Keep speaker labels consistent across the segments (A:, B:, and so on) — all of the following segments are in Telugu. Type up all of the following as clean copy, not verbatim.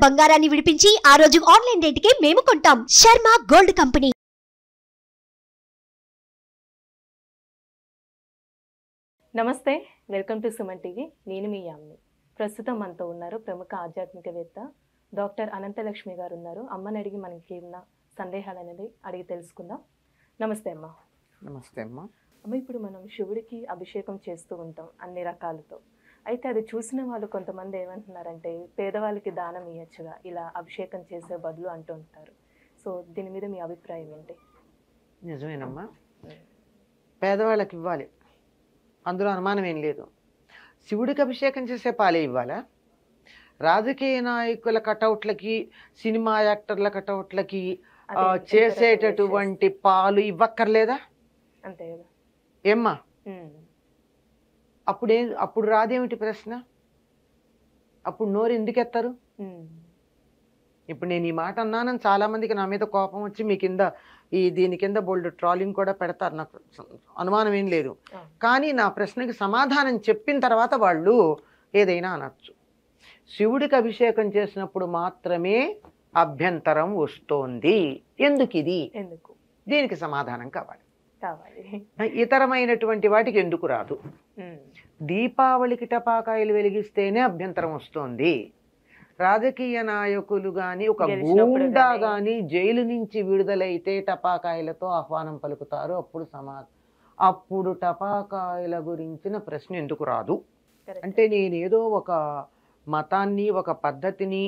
A: బంగారాన్ని విడిపించి ఆ రోజు ఆన్లైన్ రేటుకే మేము కొంటాం. Sharma gold company.
B: నమస్తే, వెల్కమ్ టు సుమన్ టీవీ. నేను మీ యామ్ని. ప్రస్తుతం మనతో ఉన్నారు ప్రముఖ ఆధ్యాత్మికవేత్త డాక్టర్ అనంతలక్ష్మి గారు ఉన్నారు. అమ్మని అడిగి మనకి ఉన్న సందేహాలు అనేది అడిగి తెలుసుకుందాం. నమస్తే అమ్మ.
C: నమస్తే అమ్మ.
B: అమ్మ, ఇప్పుడు మనం శివుడికి అభిషేకం చేస్తూ ఉంటాం అన్ని రకాలతో. అయితే అది చూసిన వాళ్ళు కొంతమంది ఏమంటున్నారంటే పేదవాళ్ళకి దానం ఇవ్వచ్చుగా ఇలా అభిషేకం చేసే బదులు అంటూ ఉంటారు. సో దీని మీద మీ అభిప్రాయం ఏంటి?
C: నిజమేనమ్మా, పేదవాళ్ళకి ఇవ్వాలి, అందులో అనుమానం ఏం లేదు. శివుడికి అభిషేకం చేసే పాలే ఇవ్వాలా? రాజకీయ నాయకుల కటౌట్లకి, సినిమా యాక్టర్ల కటౌట్లకి చేసేటటువంటి పాలు ఇవ్వక్కర్లేదా?
B: అంతే కదా
C: ఏమ్మా? అప్పుడు రాదేమిటి ప్రశ్న? అప్పుడు నోరు ఎందుకు ఎత్తారు? ఇప్పుడు నేను ఈ మాట అన్నానని చాలా మందికి నా మీద కోపం వచ్చి మీ కింద దీని కింద బోల్డ్ ట్రాలింగ్ కూడా పెడతారు, నాకు అనుమానం ఏం లేదు. కానీ నా ప్రశ్నకి సమాధానం చెప్పిన తర్వాత వాళ్ళు ఏదైనా అనొచ్చు. శివుడికి అభిషేకం చేసినప్పుడు మాత్రమే అభ్యంతరం వస్తోంది. ఎందుకు ఇది?
B: ఎందుకు? దీనికి
C: సమాధానం కావాలి.
B: కావాలి.
C: ఇతరమైనటువంటి వాటికి ఎందుకు రాదు? దీపావళికి టపాకాయలు వెలిగిస్తేనే అభ్యంతరం వస్తోంది. రాజకీయ నాయకులు కానీ ఒక గూండా కానీ జైలు నుంచి విడుదలైతే టపాకాయలతో ఆహ్వానం పలుకుతారు. అప్పుడు టపాకాయల గురించిన ప్రశ్న ఎందుకు రాదు? అంటే నేనేదో ఒక మతాన్ని, ఒక పద్ధతిని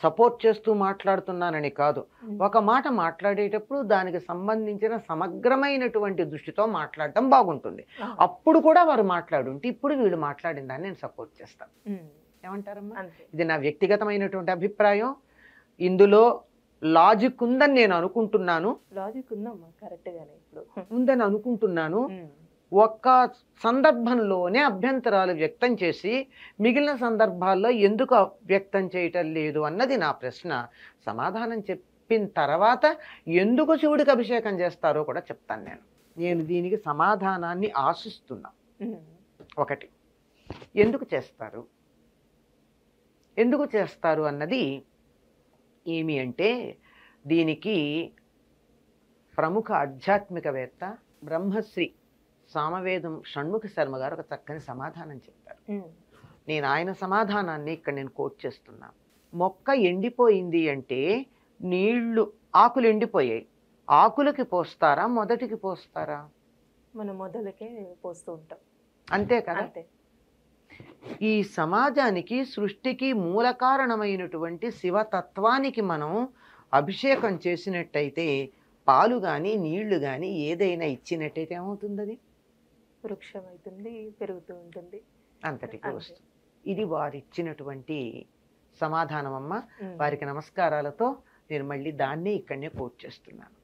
C: సపోర్ట్ చేస్తూ మాట్లాడుతున్నానని కాదు. ఒక మాట మాట్లాడేటప్పుడు దానికి సంబంధించిన సమగ్రమైనటువంటి దృష్టితో మాట్లాడటం బాగుంటుంది. అప్పుడు కూడా వారు మాట్లాడుంటే ఇప్పుడు వీళ్ళు మాట్లాడిన దాన్ని నేను సపోర్ట్ చేస్తాను. ఏమంటారమ్మా? ఇది నా వ్యక్తిగతమైనటువంటి అభిప్రాయం. ఇందులో లాజిక్ ఉందని నేను అనుకుంటున్నాను.
B: లాజిక్ ఉందమ్మా, కరెక్ట్ గానే ఇప్పుడు
C: ఉందని అనుకుంటున్నాను. ఒక్క సందర్భంలోనే అభ్యంతరాలు వ్యక్తం చేసి మిగిలిన సందర్భాల్లో ఎందుకు వ్యక్తం చేయటం లేదు అన్నది నా ప్రశ్న. సమాధానం చెప్పిన తర్వాత ఎందుకు శివుడికి అభిషేకం చేస్తారో కూడా చెప్తాను. నేను దీనికి సమాధానాన్ని ఆశిస్తున్నా. ఒకటి, ఎందుకు చేస్తారు అన్నది ఏమి అంటే, దీనికి ప్రముఖ ఆధ్యాత్మికవేత్త బ్రహ్మశ్రీ సామవేదం షణ్ముఖ శర్మ గారు ఒక చక్కని సమాధానం చెప్పారు. నేను ఆయన సమాధానాన్ని ఇక్కడ నేను కోట్ చేస్తున్నాను. మొక్క ఎండిపోయింది అంటే ఆకులు ఎండిపోయాయి, ఆకులకి పోస్తారా, మొదటికి పోస్తారా?
B: మనం మొదలకే పోస్తూ ఉంటాం,
C: అంతే కదా. ఈ సమాజానికి, సృష్టికి మూల కారణమైనటువంటి శివతత్వానికి మనం అభిషేకం చేసినట్టయితే, పాలు కానీ నీళ్లు కానీ ఏదైనా ఇచ్చినట్టయితే ఏమవుతుంది? అది
B: వృక్షం అవుతుంది, పెరుగుతూ ఉంటుంది,
C: అంతటికి వస్తుంది. ఇది వారు ఇచ్చినటువంటి సమాధానం అమ్మ. వారికి నమస్కారాలతో నేను మళ్ళీ దాన్నే ఇక్కడనే కోట్ చేస్తున్నాను.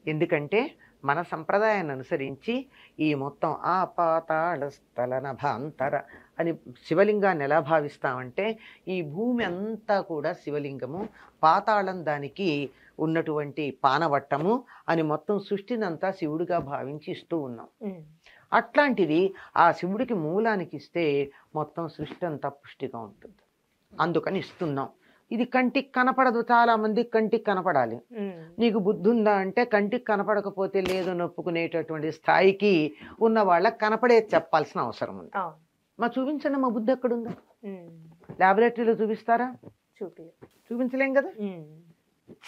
C: ఎందుకంటే మన సంప్రదాయాన్ని అనుసరించి ఈ మొత్తం పాతాళ స్థల నభాంతర అని శివలింగాన్ని ఎలా భావిస్తామంటే, ఈ భూమి అంతా కూడా శివలింగము, పాతాళం దానికి ఉన్నటువంటి పానవట్టము అని మొత్తం సృష్టినంతా శివుడిగా భావించి ఇస్తూ ఉన్నాం. అట్లాంటిది ఆ శివుడికి మూలానికి ఇస్తే మొత్తం సృష్టి అంతా పుష్టిగా ఉంటుంది. అందుకని ఇస్తున్నాం. ఇది కంటికి కనపడదు, చాలా మంది కంటికి కనపడాలి. నీకు బుద్ధి ఉందా అంటే కంటికి కనపడకపోతే లేదు నొప్పుకునేటటువంటి స్థాయికి ఉన్న వాళ్ళకి కనపడే చెప్పాల్సిన అవసరం ఉంది. చూపించండి, మా బుద్ధి ఎక్కడుందా? ల్యాబొరేటరీలో చూపిస్తారా? చూపించలేం కదా.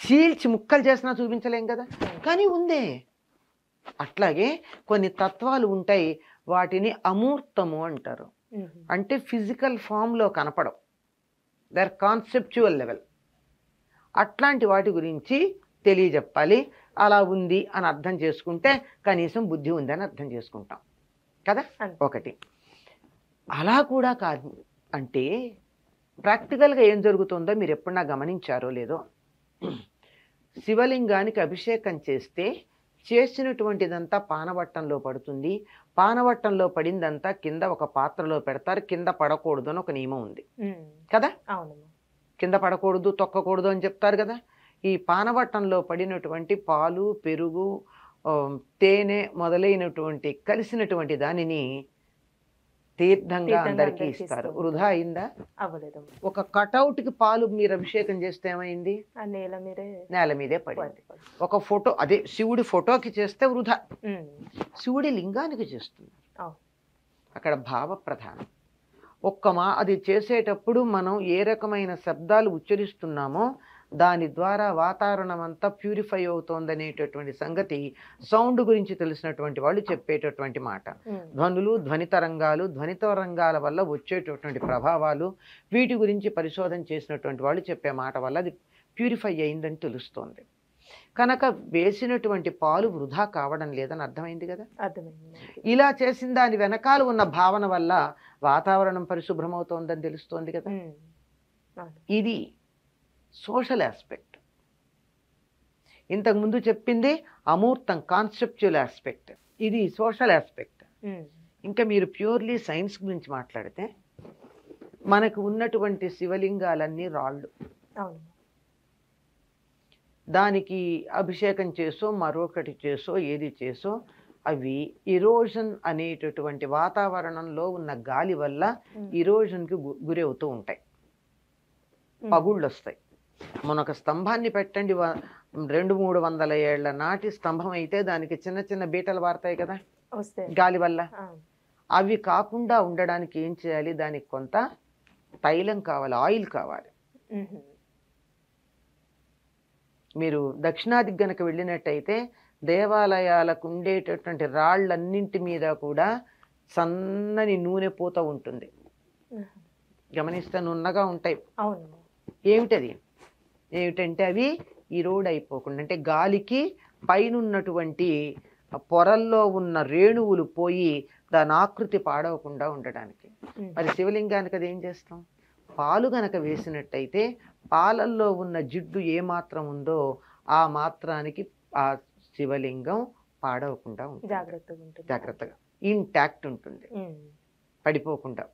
C: చీల్చి ముక్కలు చేసినా చూపించలేం కదా, కానీ ఉందే. అట్లాగే కొన్ని తత్వాలు ఉంటాయి, వాటిని అమూర్తము అంటారు. అంటే ఫిజికల్ ఫామ్లో కనపడవు, దర్ కాన్సెప్చువల్ లెవెల్. అట్లాంటి వాటి గురించి తెలియజెప్పాలి. అలా ఉంది అని అర్థం చేసుకుంటే కనీసం బుద్ధి ఉందని అర్థం చేసుకుంటాం కదా. ఒకటి అలా కూడా కాదు అంటే, ప్రాక్టికల్గా ఏం జరుగుతుందో మీరు ఎప్పుడన్నా గమనించారో లేదో, శివలింగానికి అభిషేకం చేస్తే చేసినటువంటిదంతా పానవట్టంలో పడుతుంది. పానవట్టంలో పడిందంతా కింద ఒక పాత్రలో పెడతారు. కింద పడకూడదు అని ఒక నియమం ఉంది కదా. కింద పడకూడదు, తొక్కకూడదు అని చెప్తారు కదా. ఈ పానవట్టంలో పడినటువంటి పాలు, పెరుగు, తేనె మొదలైనటువంటి కలిసినటువంటి దానిని తీర్థంగా అందరికీ
B: అందరికీ
C: ఇస్తారు.
B: ఇస్తూ
C: వృధా అయిందా?
B: అవ్వలేదమ్మా.
C: ఒక కటౌట్ కి పాలు మీరు అభిషేకం చేస్తే ఏమైంది?
B: ఆ నేల మీదే
C: నేల మీదే పడింది.
B: పడి.
C: ఒక ఫోటో, అదే శివుడి ఫోటోకి చేస్తే వృధా.
B: ఉమ్.
C: శివుడి లింగానికి చేస్తున్నారు.
B: అవును.
C: అక్కడ భావ ప్రధానం. అది చేసేటప్పుడు మనం ఏ రకమైన శబ్దాలు ఉచ్చరిస్తున్నామో దాని ద్వారా వాతావరణం అంతా ప్యూరిఫై అవుతోందనేటటువంటి సంగతి సౌండ్ గురించి తెలిసినటువంటి వాళ్ళు చెప్పేటటువంటి మాట. ధ్వనులు, ధ్వని తరంగాల వల్ల వచ్చేటటువంటి ప్రభావాలు, వీటి గురించి పరిశోధన చేసినటువంటి వాళ్ళు చెప్పే మాట వల్ల అది ప్యూరిఫై అయిందని తెలుస్తోంది. కనుక వేసినటువంటి పాలు వృధా కావడం లేదని అర్థమైంది కదా.
B: అర్థమైంది.
C: ఇలా చేసిన దాని వెనకాల ఉన్న భావన వల్ల వాతావరణం పరిశుభ్రమవుతోందని తెలుస్తోంది కదా. ఇది సోషల్ ఆస్పెక్ట్. ఇంతకుముందు చెప్పింది అమూర్తం, కాన్సెప్చువల్ ఆస్పెక్ట్. ఇది సోషల్ ఆస్పెక్ట్. ఇంకా మీరు ప్యూర్లీ సైన్స్ గురించి మాట్లాడితే మనకు ఉన్నటువంటి శివలింగాలన్నీ రాళ్ళు.
B: అవును.
C: దానికి అభిషేకం చేసో మరొకటి చేసో ఏది చేసో అవి ఇరోజన్ అనేటటువంటి వాతావరణంలో ఉన్న గాలి వల్ల ఇరోజన్కి గురి అవుతూ ఉంటాయి. పగుళ్ళు వస్తాయి. మనొక స్తంభాన్ని పెట్టండి, 200-300 ఏళ్ల నాటి స్తంభం అయితే దానికి చిన్న చిన్న బీటలు వారుతాయి కదా గాలి వల్ల. అవి కాకుండా ఉండడానికి ఏం చేయాలి? దానికి కొంత తైలం కావాలి, ఆయిల్ కావాలి. మీరు దక్షిణాదికి గనక వెళ్ళినట్టయితే దేవాలయాలకు ఉండేటటువంటి రాళ్ళన్నింటి మీద కూడా సన్నని నూనె పూత ఉంటుంది. గమనిస్తే నున్నగా ఉంటాయి. ఏమిటంటే అవి ఈరోడ్ అయిపోకుండా, అంటే గాలికి పైనున్నటువంటి పొరల్లో ఉన్న రేణువులు పోయి దాని ఆకృతి పాడవకుండా ఉండడానికి. మరి శివలింగానికి అది ఏం చేస్తాం? పాలు గనక వేసినట్టయితే పాలల్లో ఉన్న జిడ్డు ఏ మాత్రం ఉందో ఆ మాత్రానికి ఆ శివలింగం పాడవకుండా ఉంటుంది. జాగ్రత్తగా ఇంటాక్ట్ ఉంటుంది, పడిపోకుండా.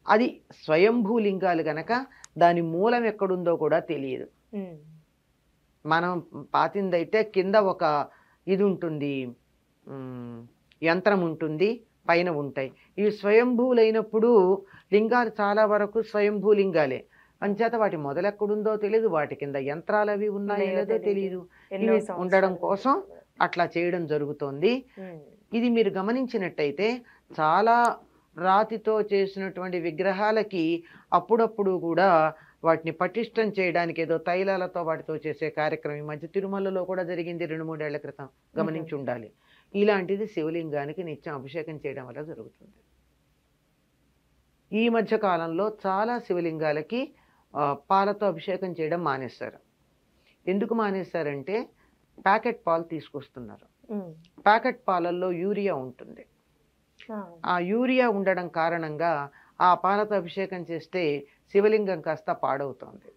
C: అది స్వయంభూలింగాలు గనక దాని మూలం ఎక్కడుందో కూడా తెలియదు. మనం పాతిందైతే కింద ఒక ఇది ఉంటుంది, యంత్రం ఉంటుంది, పైన ఉంటాయి. ఇవి స్వయంభూలైనప్పుడు లింగాలు చాలా వరకు స్వయంభూలింగాలే. అంచేత వాటి మొదలెక్కడుందో తెలియదు, వాటి కింద యంత్రాలు అవి ఉన్నాయో లేదో తెలియదు. ఇవి ఉండడం కోసం అట్లా చేయడం జరుగుతోంది. ఇది మీరు గమనించినట్టయితే చాలా రాతితో చేసినటువంటి విగ్రహాలకి అప్పుడప్పుడు కూడా వాటిని పటిష్టం చేయడానికి ఏదో తైలాలతో వాటితో చేసే కార్యక్రమం ఈ మధ్య తిరుమలలో కూడా జరిగింది 2-3 ఏళ్ల క్రితం. గమనించి ఉండాలి. ఇలాంటిది శివలింగానికి నిత్యం అభిషేకం చేయడం వల్ల జరుగుతుంది. ఈ మధ్య కాలంలో చాలా శివలింగాలకి పాలతో అభిషేకం చేయడం మానేశారు. ఎందుకు మానేశారంటే ప్యాకెట్ పాలు తీసుకొస్తున్నారు. ప్యాకెట్ పాలల్లో యూరియా ఉంటుంది. ఆ యూరియా ఉండడం కారణంగా ఆ పాలతో అభిషేకం చేస్తే శివలింగం కాస్త పాడవుతోంది.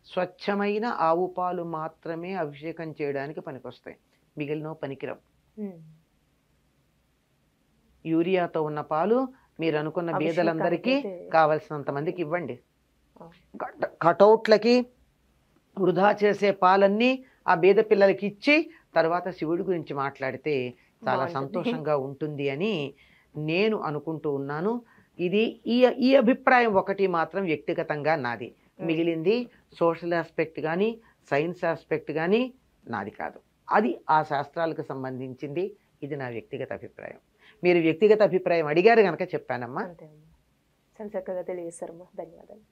C: స్వచ్ఛమైన ఆవు పాలు మాత్రమే అభిషేకం చేయడానికి పనికొస్తాయి, మిగిలిన పనికిరావు. యూరియాతో ఉన్న పాలు మీరు అనుకున్న బీదలందరికీ కావలసినంత మందికి ఇవ్వండి. కటౌట్లకి వృధా చేసే పాలన్నీ ఆ బీద పిల్లలకి ఇచ్చి తర్వాత శివుడి గురించి మాట్లాడితే చాలా సంతోషంగా ఉంటుంది అని నేను అనుకుంటూ ఉన్నాను. ఇది ఈ అభిప్రాయం ఒకటి మాత్రం వ్యక్తిగతంగా నాది. మిగిలింది సోషల్ ఆస్పెక్ట్ కానీ సైన్స్ ఆస్పెక్ట్ కానీ నాది కాదు. అది ఆ శాస్త్రాలకు సంబంధించింది. ఇది నా వ్యక్తిగత అభిప్రాయం. మీరు వ్యక్తిగత అభిప్రాయం అడిగారు కనుక చెప్పానమ్మా.
B: చాలా చక్కగా తెలియజేశారమ్మా. ధన్యవాదాలు.